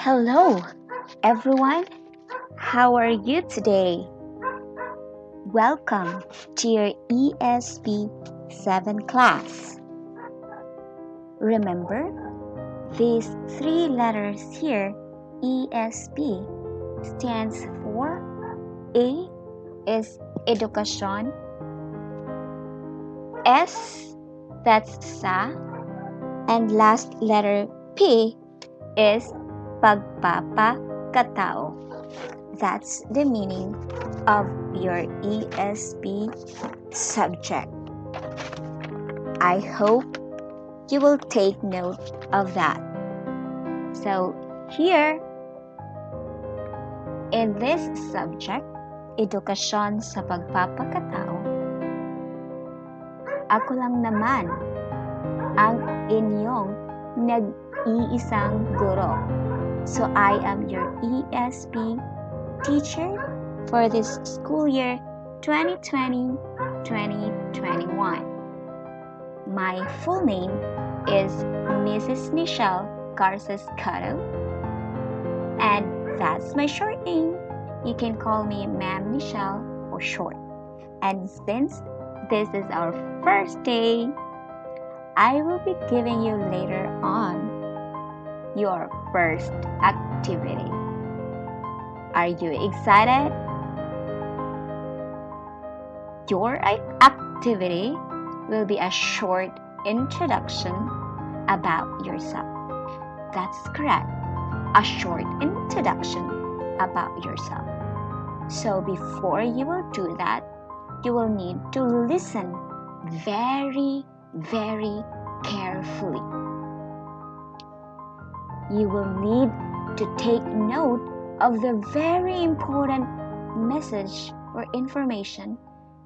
Hello, everyone. How are you today? Welcome to your ESP 7 class. Remember, these three letters here, ESP, stands for A is Education, S, that's Sa, and last letter P is Pagpapakatao. That's the meaning of your ESP subject. I hope you will take note of that. So here, in this subject, edukasyon sa pagpapakatao, ako lang naman ang inyong nag-iisang guro. So I am your ESP teacher for this school year 2020-2021. My full name is Mrs. Michelle Garces Cotto, and that's my short name. You can call me Ma'am Michelle for short. And since this is our first day, I will be giving you later on your first activity. Are you excited? Your activity will be a short introduction about yourself. That's correct. A short introduction about yourself. So before you will do that, you will need to listen very, very carefully. You will need to take note of the very important message or information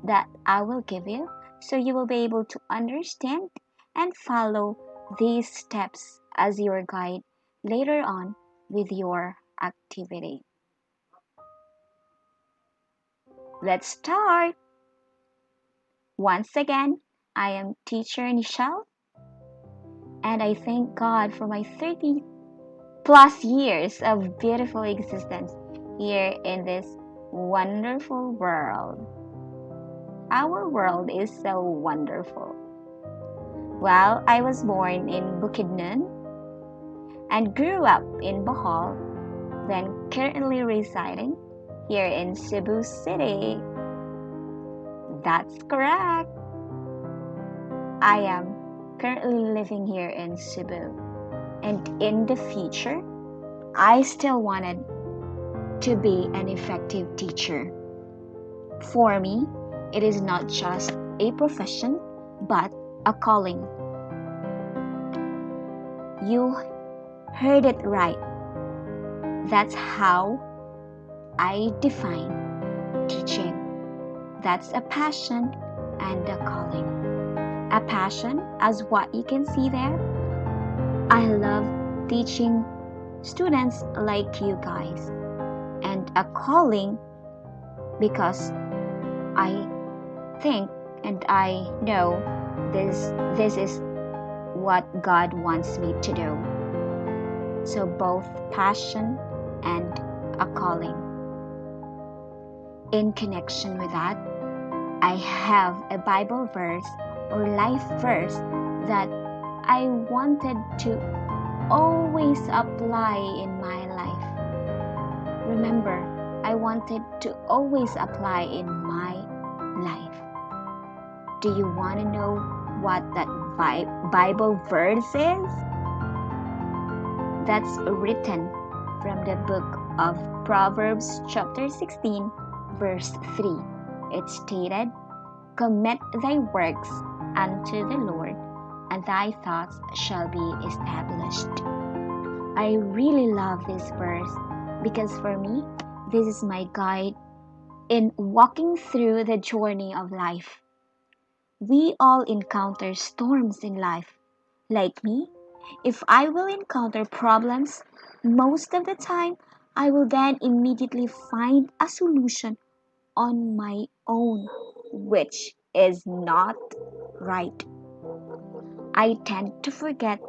that I will give you, so you will be able to understand and follow these steps as your guide later on with your activity. Let's start. Once again, I am teacher Nichelle, and I thank God for my 30 plus years of beautiful existence here in this wonderful world. Our world is so wonderful. Well, I was born in Bukidnon and grew up in Bohol, then currently residing here in Cebu City. That's correct. I am currently living here in Cebu, and in the future, I still wanted to be an effective teacher. For me, it is not just a profession, but a calling. You heard it right. That's how I define teaching. That's a passion and a calling. A passion, as what you can see there, I love teaching students like you guys. And a calling, because I think and I know this is what God wants me to do. So both passion and a calling. In connection with that, I have a Bible verse or life verse that I wanted to always apply in my life. Remember, I wanted to always apply in my life. Do you want to know what that Bible verse is? That's written from the book of Proverbs chapter 16, verse 3. It stated, "Commit thy works unto the Lord, and thy thoughts shall be established." I really love this verse because for me, this is my guide in walking through the journey of life. We all encounter storms in life. Like me, if I will encounter problems, most of the time, I will then immediately find a solution on my own, which is not right. I tend to forget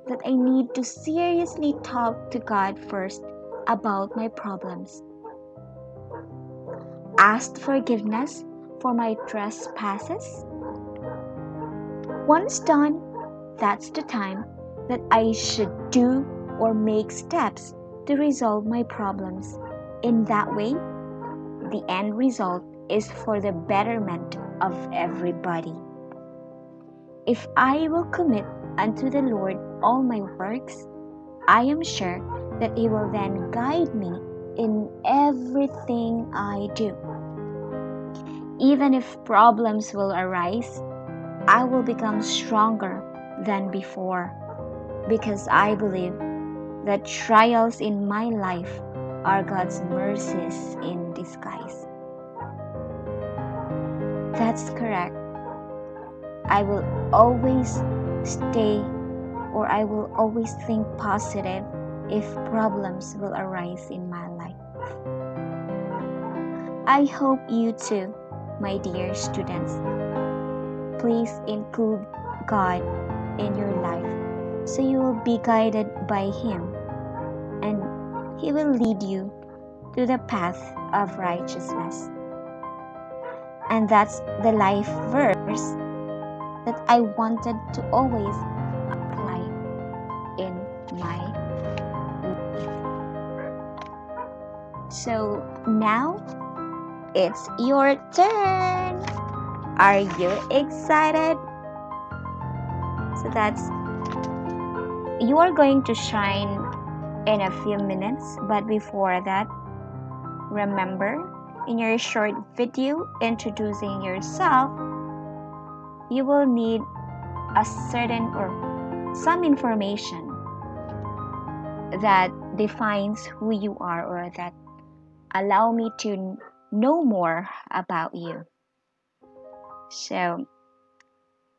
that I need to seriously talk to God first about my problems. Ask forgiveness for my trespasses. Once done, that's the time that I should do or make steps to resolve my problems. In that way, the end result is for the betterment of everybody. If I will commit unto the Lord all my works, I am sure that He will then guide me in everything I do. Even if problems will arise, I will become stronger than before, because I believe that trials in my life are God's mercies in disguise. That's correct. I will always I will always think positive if problems will arise in my life. I hope you too, my dear students. Please include God in your life so you will be guided by Him, and He will lead you to the path of righteousness. And that's the life verse that I wanted to always apply in my life. So now it's your turn. Are you excited? So you are going to shine in a few minutes, but before that, remember, in your short video introducing yourself, you will need a certain or some information that defines who you are, or that allow me to know more about you. So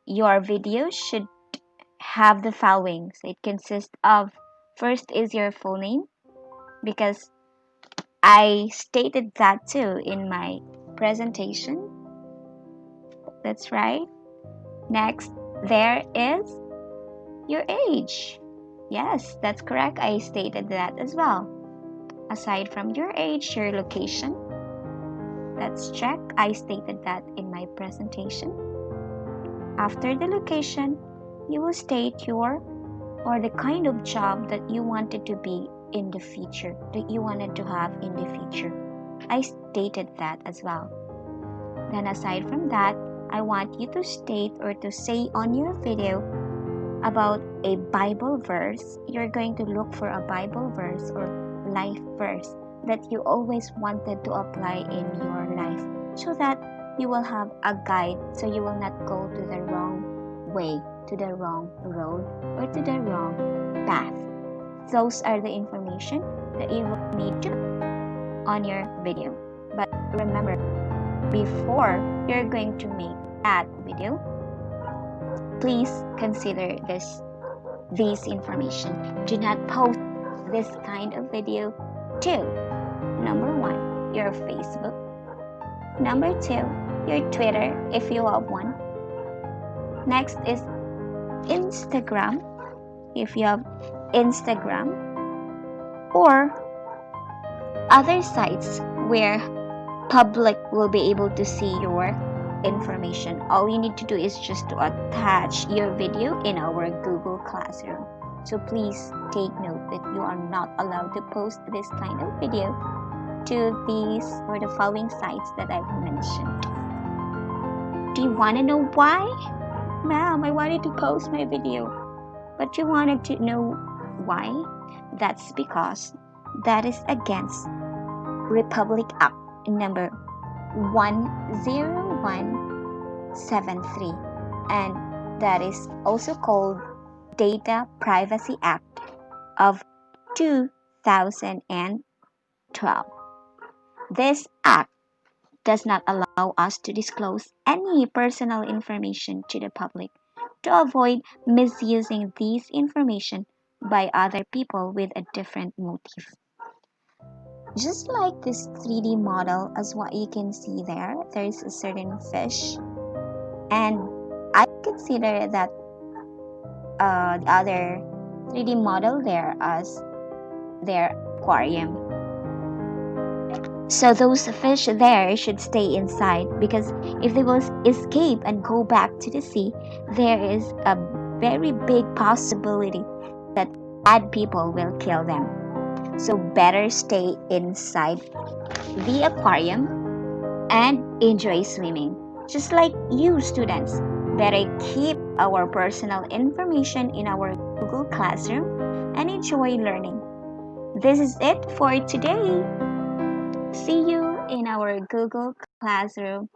your video should have the following. So it consists of, first is your full name, because I stated that too in my presentation. That's right. Next, there is your age. Yes, that's correct. I stated that as well. Aside from your age, your location. Let's check. I stated that in my presentation. After the location, you will state the kind of job that you wanted to be in the future, that you wanted to have in the future. I stated that as well. Then aside from that, I want you to state or to say on your video about a Bible verse. You're going to look for a Bible verse or life verse that you always wanted to apply in your life, so that you will have a guide, so you will not go to the wrong way, to the wrong road, or to the wrong path. Those are the information that you will need to on your video. But remember, before you're going to make that video, please consider this information. Do not post this kind of video to, number 1, your Facebook. Number 2, your Twitter, if you have one. Next is Instagram, if you have Instagram, or other sites where public will be able to see your information. All you need to do is just to attach your video in our Google Classroom. So please take note that you are not allowed to post this kind of video to these or the following sites that I've mentioned. Do you want to know why? Ma'am, I wanted to post my video, but you wanted to know why? That's because that is against Republic Act number 10173, and that is also called Data Privacy Act of 2012. This act does not allow us to disclose any personal information to the public, to avoid misusing this information by other people with a different motive. Just like this 3D model, as what you can see there is a certain fish, and I consider that the other 3D model there as their aquarium. So those fish there should stay inside, because if they will escape and go back to the sea, there is a very big possibility that bad people will kill them. So better stay inside the aquarium and enjoy swimming. Just like you students, better keep our personal information in our Google Classroom and enjoy learning. This is it for today. See you in our Google Classroom